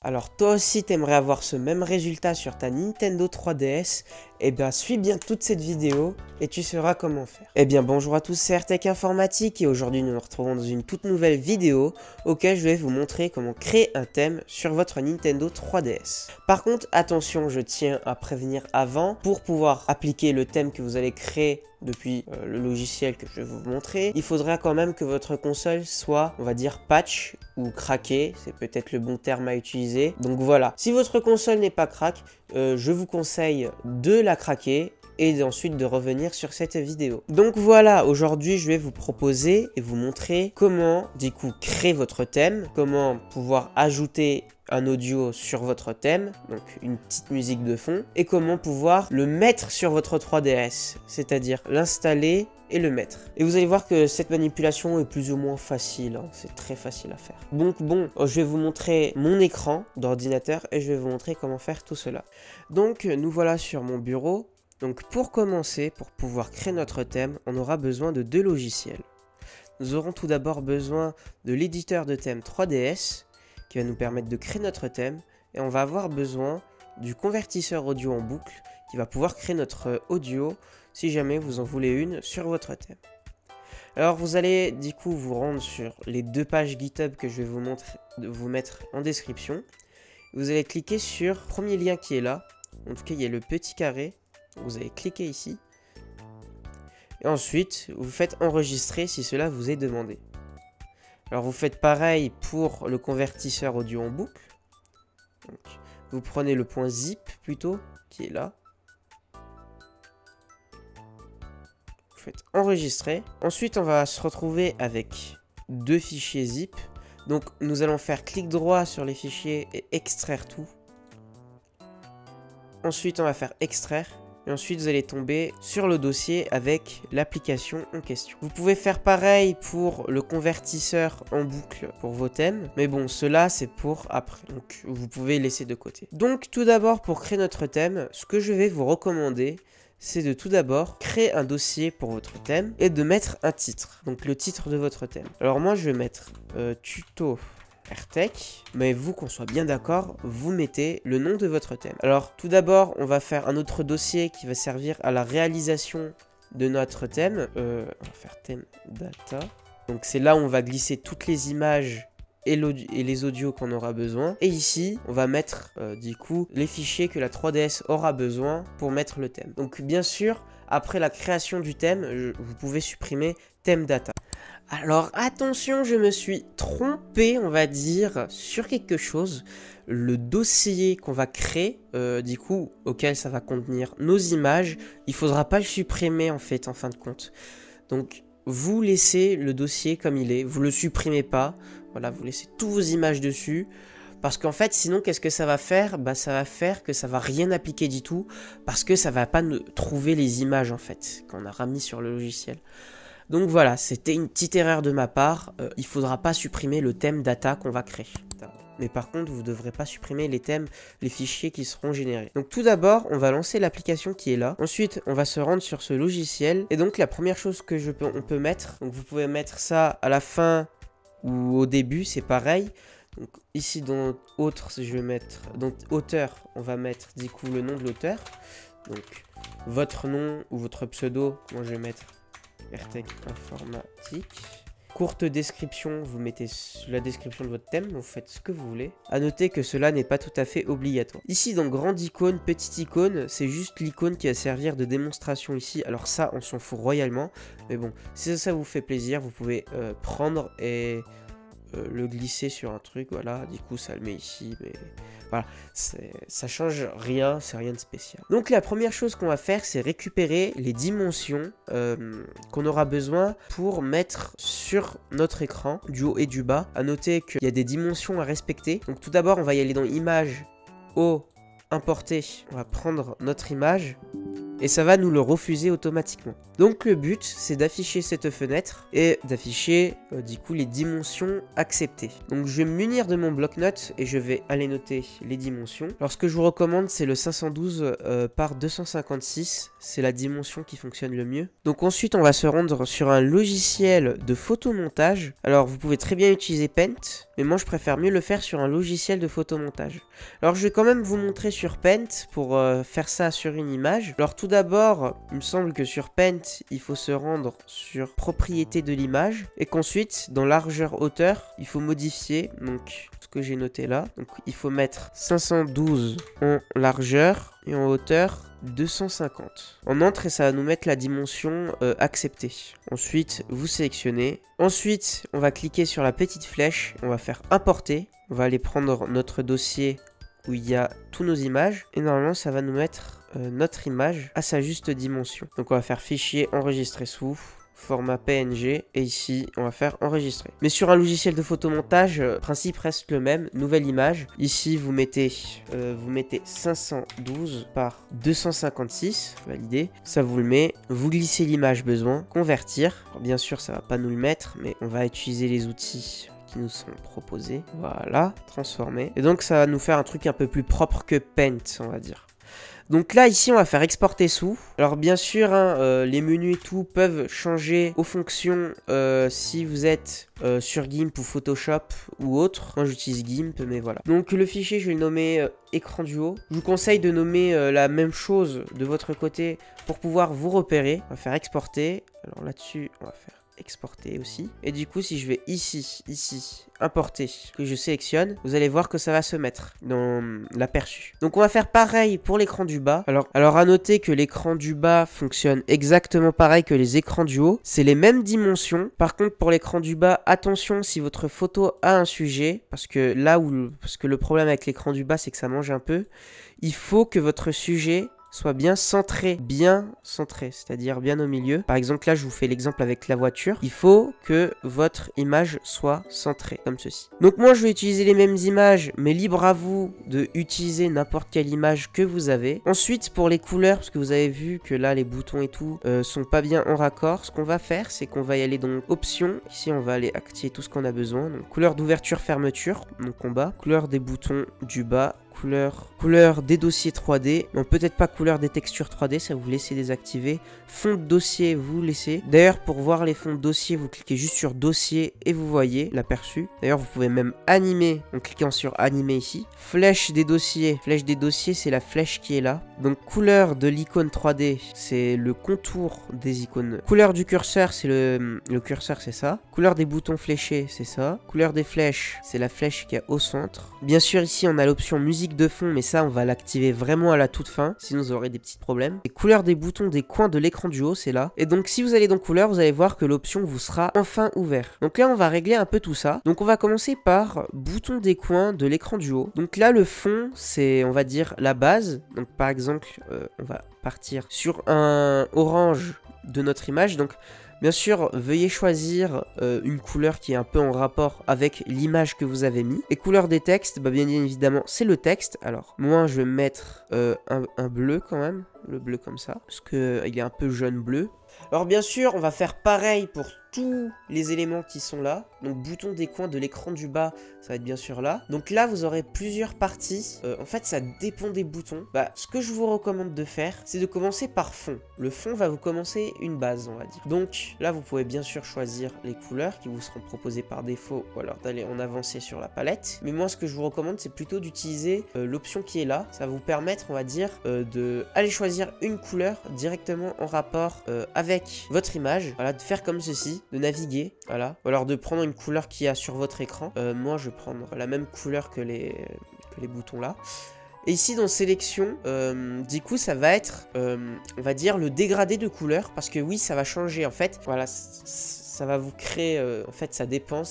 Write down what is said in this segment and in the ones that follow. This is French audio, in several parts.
Alors toi aussi t'aimerais avoir ce même résultat sur ta Nintendo 3DS? Eh bien suis bien toute cette vidéo et tu sauras comment faire. Eh bien bonjour à tous, c'est RTech Informatique et aujourd'hui nous nous retrouvons dans une toute nouvelle vidéo auquel je vais vous montrer comment créer un thème sur votre Nintendo 3DS. Par contre attention, je tiens à prévenir avant, pour pouvoir appliquer le thème que vous allez créer depuis le logiciel que je vais vous montrer, il faudra quand même que votre console soit, on va dire, patch ou craquée, c'est peut-être le bon terme à utiliser. Donc voilà, si votre console n'est pas crack, je vous conseille de la craquer et ensuite de revenir sur cette vidéo. Donc voilà, aujourd'hui je vais vous proposer et vous montrer comment du coup créer votre thème, comment pouvoir ajouter un audio sur votre thème, donc une petite musique de fond, et comment pouvoir le mettre sur votre 3DS, c'est-à-dire l'installer et le mettre. Et vous allez voir que cette manipulation est plus ou moins facile, hein, c'est très facile à faire. Donc bon, je vais vous montrer mon écran d'ordinateur et je vais vous montrer comment faire tout cela. Donc nous voilà sur mon bureau. Donc pour commencer, pour pouvoir créer notre thème, on aura besoin de deux logiciels. Nous aurons tout d'abord besoin de l'éditeur de thème 3DS, qui va nous permettre de créer notre thème, et on va avoir besoin du convertisseur audio en boucle, qui va pouvoir créer notre audio, si jamais vous en voulez une sur votre thème. Alors vous allez du coup vous rendre sur les deux pages GitHub que je vais vous mettre en description. Vous allez cliquer sur le premier lien qui est là, en tout cas il y a le petit carré, vous allez cliquer ici, et ensuite vous faites enregistrer si cela vous est demandé. Alors vous faites pareil pour le convertisseur audio en boucle. Donc, vous prenez le point zip plutôt, qui est là. Vous faites enregistrer. Ensuite on va se retrouver avec deux fichiers zip. Donc nous allons faire clic droit sur les fichiers et extraire tout. Ensuite on va faire extraire. Et ensuite vous allez tomber sur le dossier avec l'application en question. Vous pouvez faire pareil pour le convertisseur en boucle pour vos thèmes. Mais bon, cela c'est pour après. Donc vous pouvez laisser de côté. Donc tout d'abord pour créer notre thème, ce que je vais vous recommander, c'est de tout d'abord créer un dossier pour votre thème et de mettre un titre. Donc le titre de votre thème. Alors moi je vais mettre tuto RTech, mais vous, qu'on soit bien d'accord, vous mettez le nom de votre thème. Alors tout d'abord on va faire un autre dossier qui va servir à la réalisation de notre thème. On va faire thème data. Donc c'est là où on va glisser toutes les images et les audios qu'on aura besoin. Et ici on va mettre du coup les fichiers que la 3DS aura besoin pour mettre le thème. Donc bien sûr après la création du thème, vous pouvez supprimer thème data. Alors attention, je me suis trompé, on va dire, sur quelque chose. Le dossier qu'on va créer, du coup, auquel ça va contenir nos images, il faudra pas le supprimer en fait, en fin de compte. Donc, vous laissez le dossier comme il est, vous le supprimez pas. Voilà, vous laissez toutes vos images dessus. Parce qu'en fait, sinon, qu'est-ce que ça va faire? Bah, ça va faire que ça va rien appliquer du tout, parce que ça va pas trouver les images en fait, qu'on aura mis sur le logiciel. Donc voilà, c'était une petite erreur de ma part, il faudra pas supprimer le thème data qu'on va créer. Mais par contre, vous ne devrez pas supprimer les thèmes, les fichiers qui seront générés. Donc tout d'abord, on va lancer l'application qui est là. Ensuite, on va se rendre sur ce logiciel. Et donc la première chose que on peut mettre, donc vous pouvez mettre ça à la fin ou au début, c'est pareil. Donc ici dans autre, je vais mettre, donc auteur, on va mettre du coup le nom de l'auteur. Donc votre nom ou votre pseudo, moi je vais mettre RTech Informatique. Courte description, vous mettez la description de votre thème, vous faites ce que vous voulez. A noter que cela n'est pas tout à fait obligatoire. Ici dans grande icône, petite icône, c'est juste l'icône qui va servir de démonstration ici. Alors ça, on s'en fout royalement. Mais bon, si ça vous fait plaisir, vous pouvez prendre et le glisser sur un truc, voilà, du coup ça le met ici, mais voilà, ça change rien, c'est rien de spécial. Donc la première chose qu'on va faire, c'est récupérer les dimensions qu'on aura besoin pour mettre sur notre écran, du haut et du bas. À noter qu'il y a des dimensions à respecter. Donc tout d'abord, on va y aller dans Images, Haut, Importer. On va prendre notre image. et ça va nous le refuser automatiquement. Donc le but, c'est d'afficher cette fenêtre et d'afficher du coup les dimensions acceptées. Donc je vais me munir de mon bloc-notes et je vais aller noter les dimensions. Alors ce que je vous recommande, c'est le 512 par 256, c'est la dimension qui fonctionne le mieux. Donc ensuite, on va se rendre sur un logiciel de photomontage. Alors vous pouvez très bien utiliser Paint, mais moi je préfère mieux le faire sur un logiciel de photomontage. Alors je vais quand même vous montrer sur Paint pour faire ça sur une image. Alors tout d'abord, il me semble que sur Paint, il faut se rendre sur propriété de l'image et qu'ensuite, dans largeur hauteur, il faut modifier donc ce que j'ai noté là. Donc il faut mettre 512 en largeur et en hauteur 250. On entre et ça va nous mettre la dimension acceptée. Ensuite, vous sélectionnez. Ensuite, on va cliquer sur la petite flèche. On va faire importer. On va aller prendre notre dossier où il y a toutes nos images. Et normalement, ça va nous mettre notre image à sa juste dimension. Donc on va faire fichier enregistrer sous format PNG et ici on va faire enregistrer. Mais sur un logiciel de photomontage, principe reste le même, nouvelle image. Ici vous mettez 512 par 256, validé, ça vous le met. Vous glissez l'image besoin, convertir. Alors, bien sûr ça va pas nous le mettre, mais on va utiliser les outils qui nous sont proposés. Voilà, transformer. Et donc ça va nous faire un truc un peu plus propre que Paint, on va dire. Donc là, ici, on va faire exporter sous. Alors bien sûr, hein, les menus et tout peuvent changer aux fonctions si vous êtes sur GIMP ou Photoshop ou autre. Moi, j'utilise GIMP, mais voilà. Donc le fichier, je vais le nommer écran du haut. Je vous conseille de nommer la même chose de votre côté pour pouvoir vous repérer. On va faire exporter. Alors là-dessus, on va faire exporter aussi. Et du coup, si je vais ici, importer, que je sélectionne, vous allez voir que ça va se mettre dans l'aperçu. Donc on va faire pareil pour l'écran du bas. Alors à noter que l'écran du bas fonctionne exactement pareil que les écrans du haut. C'est les mêmes dimensions. Par contre, pour l'écran du bas, attention si votre photo a un sujet, parce que le problème avec l'écran du bas, c'est que ça mange un peu. Il faut que votre sujet soit bien centré, c'est-à-dire bien au milieu. Par exemple, là, je vous fais l'exemple avec la voiture. Il faut que votre image soit centrée, comme ceci. Donc moi, je vais utiliser les mêmes images, mais libre à vous de utiliser n'importe quelle image que vous avez. Ensuite, pour les couleurs, parce que vous avez vu que là, les boutons et tout sont pas bien en raccord, ce qu'on va faire, c'est qu'on va y aller dans Options. Ici, on va aller activer tout ce qu'on a besoin. Donc, couleur d'ouverture, fermeture, donc en bas. Couleur des boutons du bas. Couleur des dossiers 3D. Non, peut-être pas couleur des textures 3D, ça vous laissez désactiver. Fond de dossier, vous laissez. D'ailleurs, pour voir les fonds de dossier, vous cliquez juste sur dossier et vous voyez l'aperçu. D'ailleurs, vous pouvez même animer en cliquant sur animer ici. Flèche des dossiers, c'est la flèche qui est là. Donc, couleur de l'icône 3D, c'est le contour des icônes. Couleur du curseur, c'est le curseur, c'est ça. Couleur des boutons fléchés, c'est ça. Couleur des flèches, c'est la flèche qui est au centre. Bien sûr, ici, on a l'option musique de fond, mais ça on va l'activer vraiment à la toute fin, sinon vous aurez des petits problèmes. Et couleur des boutons des coins de l'écran du haut, c'est là. Et donc si vous allez dans couleur, vous allez voir que l'option vous sera enfin ouverte. Donc là on va régler un peu tout ça. Donc on va commencer par bouton des coins de l'écran du haut. Donc là le fond, c'est on va dire la base. Donc par exemple, on va partir sur un orange de notre image. Donc bien sûr, veuillez choisir une couleur qui est un peu en rapport avec l'image que vous avez mis. Et couleur des textes, bah bien évidemment, c'est le texte. Alors, moi, je vais mettre un bleu quand même. Le bleu comme ça. Parce qu'il est un peu jaune bleu. Alors bien sûr, on va faire pareil pour tous les éléments qui sont là. Donc bouton des coins de l'écran du bas, ça va être bien sûr là. Donc là, vous aurez plusieurs parties. En fait, ça dépend des boutons. Bah, ce que je vous recommande de faire, c'est de commencer par fond. Le fond va vous commencer une base, on va dire. Donc là, vous pouvez bien sûr choisir les couleurs qui vous seront proposées par défaut ou alors d'aller en avancer sur la palette. Mais moi, ce que je vous recommande, c'est plutôt d'utiliser l'option qui est là. Ça va vous permettre, on va dire, de aller choisir une couleur directement en rapport avec votre image. Voilà, de faire comme ceci, de naviguer, voilà. Ou alors de prendre une couleur qu'il y a sur votre écran. Moi, je vais prendre la même couleur que les boutons là. Et ici dans sélection, du coup ça va être, on va dire le dégradé de couleur, parce que oui ça va changer en fait, voilà, ça va vous créer, en fait ça dépend,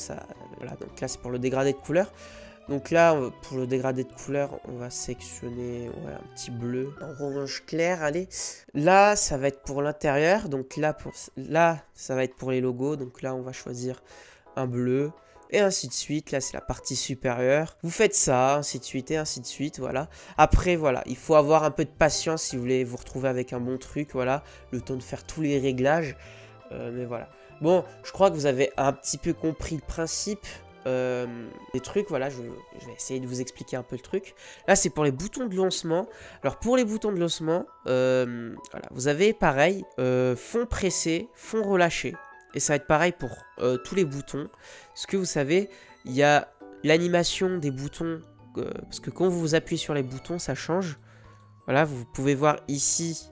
voilà, donc là c'est pour le dégradé de couleur. Donc là, pour le dégradé de couleur, on va sélectionner un petit bleu, un orange clair, allez. Là, ça va être pour l'intérieur, donc là, ça va être pour les logos, donc là on va choisir un bleu. et ainsi de suite. Là, c'est la partie supérieure. Vous faites ça, ainsi de suite et ainsi de suite, voilà. Après, voilà, il faut avoir un peu de patience si vous voulez vous retrouver avec un bon truc, voilà. Le temps de faire tous les réglages, mais voilà. Bon, je crois que vous avez un petit peu compris le principe des trucs, voilà, je vais essayer de vous expliquer un peu le truc. Là, c'est pour les boutons de lancement. Alors, pour les boutons de lancement, voilà, vous avez pareil, fond pressé, fond relâché. Et ça va être pareil pour tous les boutons. Parce que vous savez, il y a l'animation des boutons, parce que quand vous appuyez sur les boutons, ça change. Voilà, vous pouvez voir ici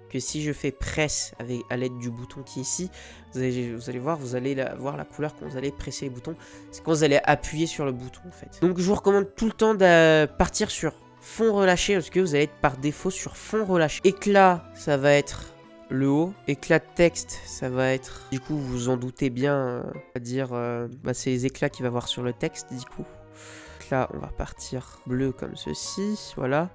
que si je fais presse à l'aide du bouton qui est ici, vous allez voir, vous allez voir la couleur quand vous allez presser les boutons. C'est quand vous allez appuyer sur le bouton en fait. Donc je vous recommande tout le temps de partir sur fond relâché parce que vous allez être par défaut sur fond relâché. Éclat, ça va être le haut. Éclat de texte, ça va être, du coup vous en doutez bien, on va dire, c'est les éclats qu'il va y avoir sur le texte du coup. Donc là on va partir bleu comme ceci, voilà.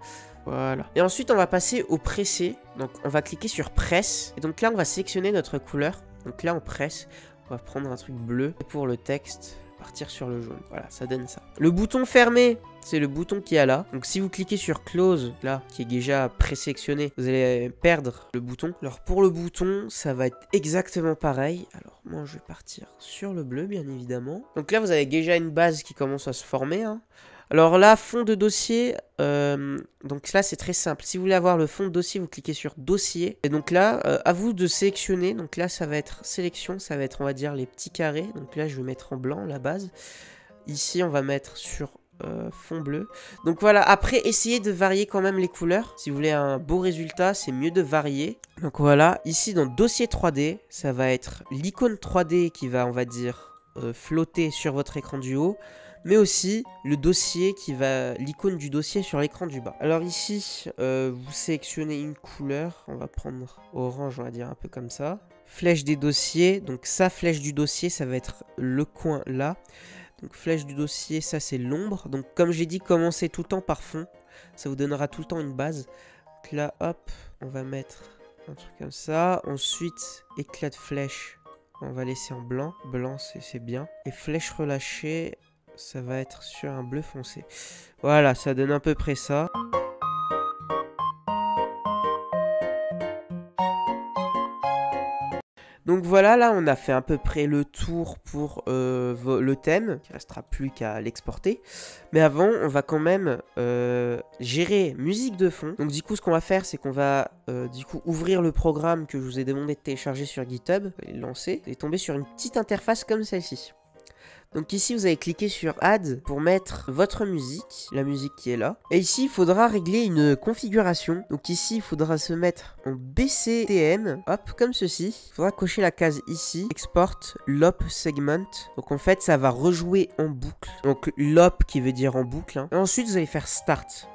Voilà. Et ensuite, on va passer au pressé. Donc, on va cliquer sur presse. Et donc là, on va sélectionner notre couleur. Donc là, on presse. On va prendre un truc bleu. Et pour le texte, partir sur le jaune. Voilà, ça donne ça. Le bouton fermé, c'est le bouton qui est là. Donc, si vous cliquez sur close, là, qui est déjà présélectionné, vous allez perdre le bouton. Alors, pour le bouton, ça va être exactement pareil. Alors, moi, je vais partir sur le bleu, bien évidemment. Donc là, vous avez déjà une base qui commence à se former, hein. Alors là, fond de dossier, donc là c'est très simple. Si vous voulez avoir le fond de dossier, vous cliquez sur dossier. Et donc là, à vous de sélectionner. Donc là, ça va être sélection, ça va être, on va dire, les petits carrés. Donc là, je vais mettre en blanc la base. Ici, on va mettre sur fond bleu. Donc voilà, après, essayez de varier quand même les couleurs. Si vous voulez un beau résultat, c'est mieux de varier. Donc voilà, ici dans dossier 3D, ça va être l'icône 3D qui va, on va dire, flotter sur votre écran du haut. Mais aussi le dossier qui va, l'icône du dossier sur l'écran du bas. Alors ici, vous sélectionnez une couleur. On va prendre orange, on va dire un peu comme ça. Flèche des dossiers. Donc ça, flèche du dossier, ça va être le coin là. Donc flèche du dossier, ça c'est l'ombre. Donc comme j'ai dit, commencez tout le temps par fond. Ça vous donnera tout le temps une base. Donc là, hop, on va mettre un truc comme ça. Ensuite, éclat de flèche. On va laisser en blanc. Blanc, c'est bien. Et flèche relâchée, ça va être sur un bleu foncé. Voilà, ça donne à peu près ça. Donc voilà, là on a fait à peu près le tour pour le thème. Il ne restera plus qu'à l'exporter. Mais avant, on va quand même gérer musique de fond. Donc du coup, ce qu'on va faire, c'est qu'on va du coup ouvrir le programme que je vous ai demandé de télécharger sur GitHub. Et le lancer. Et tomber sur une petite interface comme celle-ci. Donc ici, vous allez cliquer sur Add pour mettre votre musique, la musique qui est là. Et ici, il faudra régler une configuration. Donc ici, il faudra se mettre en BCTN, hop, comme ceci. Il faudra cocher la case ici, Export Loop Segment. Donc en fait, ça va rejouer en boucle. Donc loop qui veut dire en boucle, hein. Et ensuite, vous allez faire Start.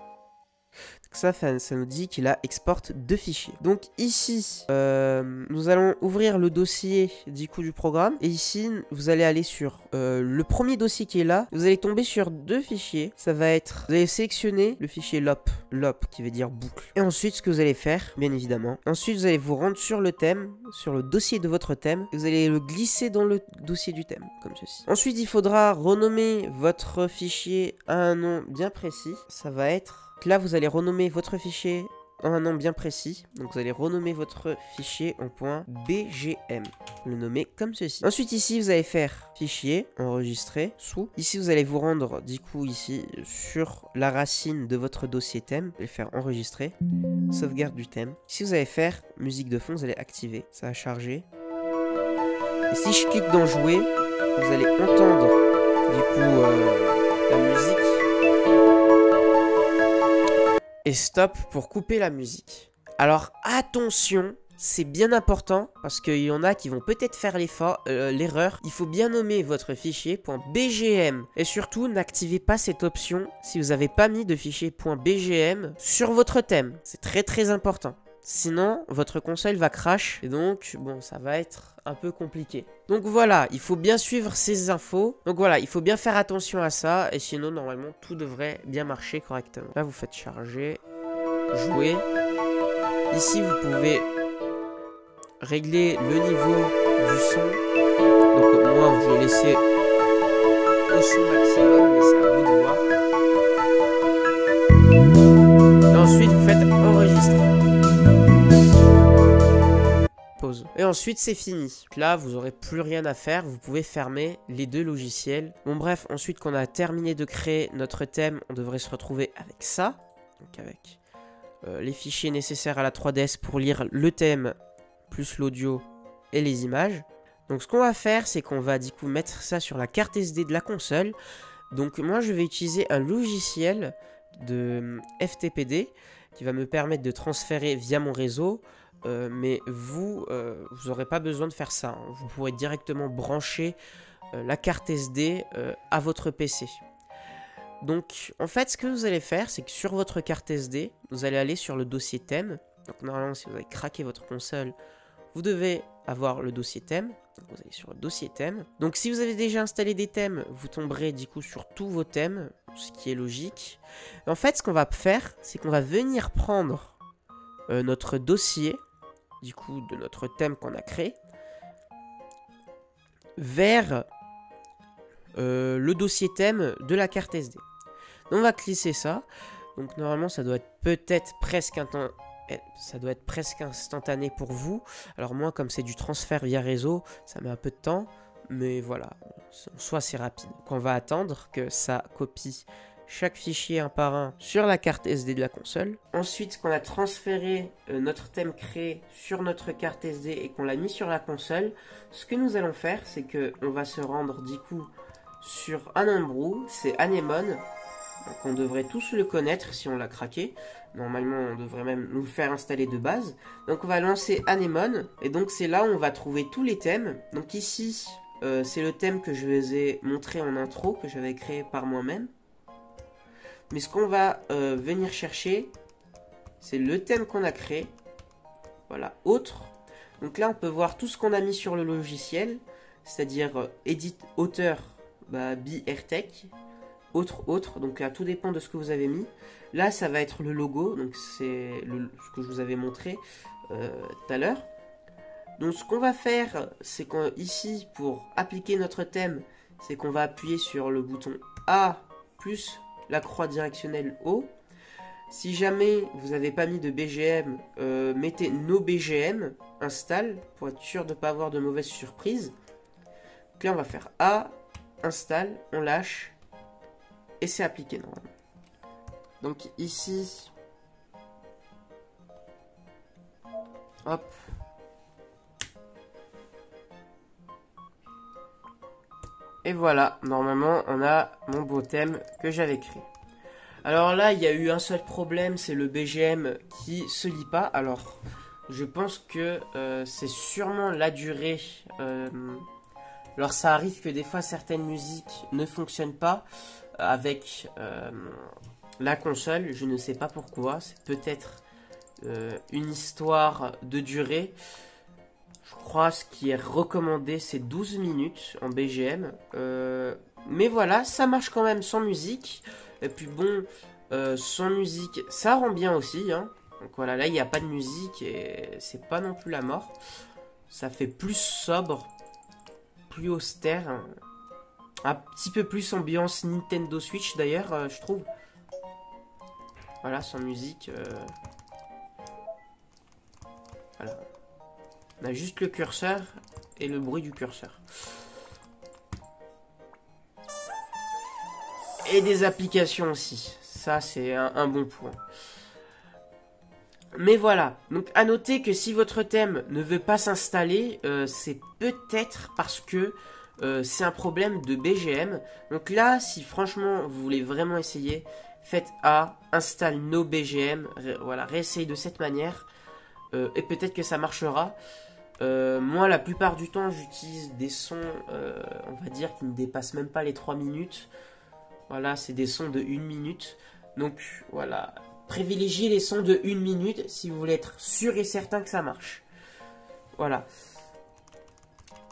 Ça nous dit qu'il a exporte 2 fichiers. Donc ici, nous allons ouvrir le dossier du coup du programme. Et ici, vous allez aller sur le premier dossier qui est là. Vous allez tomber sur 2 fichiers. Ça va être, vous allez sélectionner le fichier loop qui veut dire boucle. Et ensuite, ce que vous allez faire, bien évidemment. Ensuite, vous allez vous rendre sur le thème, sur le dossier de votre thème. Et vous allez le glisser dans le dossier du thème, comme ceci. Ensuite, il faudra renommer votre fichier à un nom bien précis. Ça va être... Là, vous allez renommer votre fichier en un nom bien précis. Donc, vous allez renommer votre fichier en .bgm. Le nommer comme ceci. Ensuite, ici, vous allez faire fichier, enregistrer, sous. Ici, vous allez vous rendre, du coup, ici, sur la racine de votre dossier thème. Vous allez faire enregistrer, sauvegarde du thème. Ici, vous allez faire musique de fond, vous allez activer. Ça va charger. Et si je clique dans jouer, vous allez entendre, du coup, la musique. Et stop pour couper la musique. Alors attention, c'est bien important parce qu'il y en a qui vont peut-être faire l'erreur. Il faut bien nommer votre fichier .bgm. Et surtout, n'activez pas cette option si vous n'avez pas mis de fichier .bgm sur votre thème. C'est très très important. Sinon, votre console va crash. Et donc, bon, ça va être un peu compliqué. Donc voilà, il faut bien suivre ces infos. Donc voilà, il faut bien faire attention à ça. Et sinon, normalement, tout devrait bien marcher correctement. Là, vous faites charger, jouer. Ici, vous pouvez régler le niveau du son. Donc moi, je vais laisser au son maximum, mais c'est à vous de voir. Et ensuite, vous faites enregistrer. Pause. Et ensuite, c'est fini. Là, vous n'aurez plus rien à faire. Vous pouvez fermer les deux logiciels. Bon, bref, ensuite qu'on a terminé de créer notre thème, on devrait se retrouver avec ça. Donc, avec les fichiers nécessaires à la 3DS pour lire le thème, plus l'audio et les images. Donc, ce qu'on va faire, c'est qu'on va du coup mettre ça sur la carte SD de la console. Donc, moi, je vais utiliser un logiciel de FTPD qui va me permettre de transférer via mon réseau. Mais vous n'aurez pas besoin de faire ça. Hein. Vous pourrez directement brancher la carte SD à votre PC. Donc, en fait, ce que vous allez faire, c'est que sur votre carte SD, vous allez aller sur le dossier thème. Donc, normalement, si vous avez craqué votre console, vous devez avoir le dossier thème. Donc, vous allez sur le dossier thème. Donc, si vous avez déjà installé des thèmes, vous tomberez du coup sur tous vos thèmes, ce qui est logique. Et en fait, ce qu'on va faire, c'est qu'on va venir prendre notre dossier, du coup, de notre thème qu'on a créé, vers le dossier thème de la carte SD. Donc, on va glisser ça. Donc, normalement, ça doit être peut-être presque instantané pour vous. Alors, moi, comme c'est du transfert via réseau, ça met un peu de temps. Mais voilà, en soi, c'est rapide. Donc, on va attendre que ça copie chaque fichier un par un sur la carte SD de la console. Ensuite, qu'on a transféré notre thème créé sur notre carte SD et qu'on l'a mis sur la console, ce que nous allons faire, c'est qu'on va se rendre du coup sur un embrou, c'est Anemone. Donc on devrait tous le connaître si on l'a craqué. Normalement, on devrait même nous le faire installer de base. Donc on va lancer Anemone et donc c'est là où on va trouver tous les thèmes. Donc ici, c'est le thème que je vous ai montré en intro, que j'avais créé par moi-même. Mais ce qu'on va venir chercher, c'est le thème qu'on a créé. Voilà, autre. Donc là, on peut voir tout ce qu'on a mis sur le logiciel, c'est-à-dire edit auteur, BRTech, autre. Donc là, tout dépend de ce que vous avez mis. Là, ça va être le logo, donc c'est ce que je vous avais montré tout à l'heure. Donc ce qu'on va faire, c'est qu'ici, pour appliquer notre thème, c'est qu'on va appuyer sur le bouton A plus la croix directionnelle haut. Si jamais vous n'avez pas mis de BGM, mettez No BGM, installe, pour être sûr de ne pas avoir de mauvaises surprises. Donc là, on va faire A, installe, on lâche, et c'est appliqué normalement. Donc ici, hop. Et voilà, normalement, on a mon beau thème que j'avais créé. Alors là, il y a eu un seul problème, c'est le BGM qui se lit pas. Alors, je pense que c'est sûrement la durée. Alors, ça arrive que des fois, certaines musiques ne fonctionnent pas avec la console. Je ne sais pas pourquoi. C'est peut-être une histoire de durée. Je crois ce qui est recommandé, c'est 12 minutes en BGM. Mais voilà, ça marche quand même sans musique. Et puis bon, sans musique, ça rend bien aussi. Hein. Donc voilà, là, il n'y a pas de musique et c'est pas non plus la mort. Ça fait plus sobre, plus austère. Hein. Un petit peu plus ambiance Nintendo Switch d'ailleurs, je trouve. Voilà, sans musique. Voilà. On a juste le curseur et le bruit du curseur. Et des applications aussi. Ça, c'est un bon point. Mais voilà. Donc, à noter que si votre thème ne veut pas s'installer, c'est peut-être parce que c'est un problème de BGM. Donc là, si franchement, vous voulez vraiment essayer, faites A, installe No BGM. Voilà, réessayez de cette manière. Et peut-être que ça marchera. Moi, la plupart du temps, j'utilise des sons, on va dire, qui ne dépassent même pas les 3 minutes. Voilà, c'est des sons de 1 minute. Donc, voilà. Privilégiez les sons de 1 minute si vous voulez être sûr et certain que ça marche. Voilà.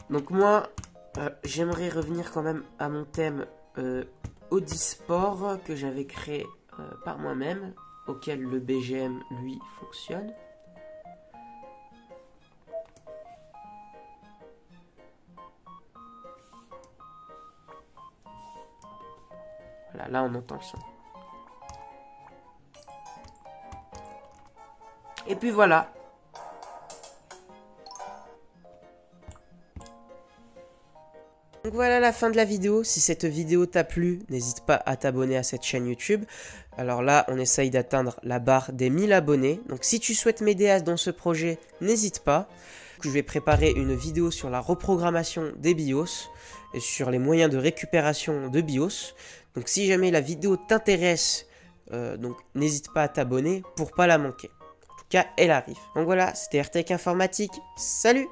Donc, moi, j'aimerais revenir quand même à mon thème Audisport que j'avais créé par moi-même, auquel le BGM, lui, fonctionne. Voilà, là on entend le son. Et puis voilà. Donc voilà la fin de la vidéo. Si cette vidéo t'a plu, n'hésite pas à t'abonner à cette chaîne YouTube. Alors là, on essaye d'atteindre la barre des 1000 abonnés. Donc si tu souhaites m'aider dans ce projet, n'hésite pas. Je vais préparer une vidéo sur la reprogrammation des BIOS et sur les moyens de récupération de BIOS. Donc si jamais la vidéo t'intéresse, donc n'hésite pas à t'abonner pour pas la manquer. En tout cas, elle arrive. Donc voilà, c'était RTech Informatique. Salut!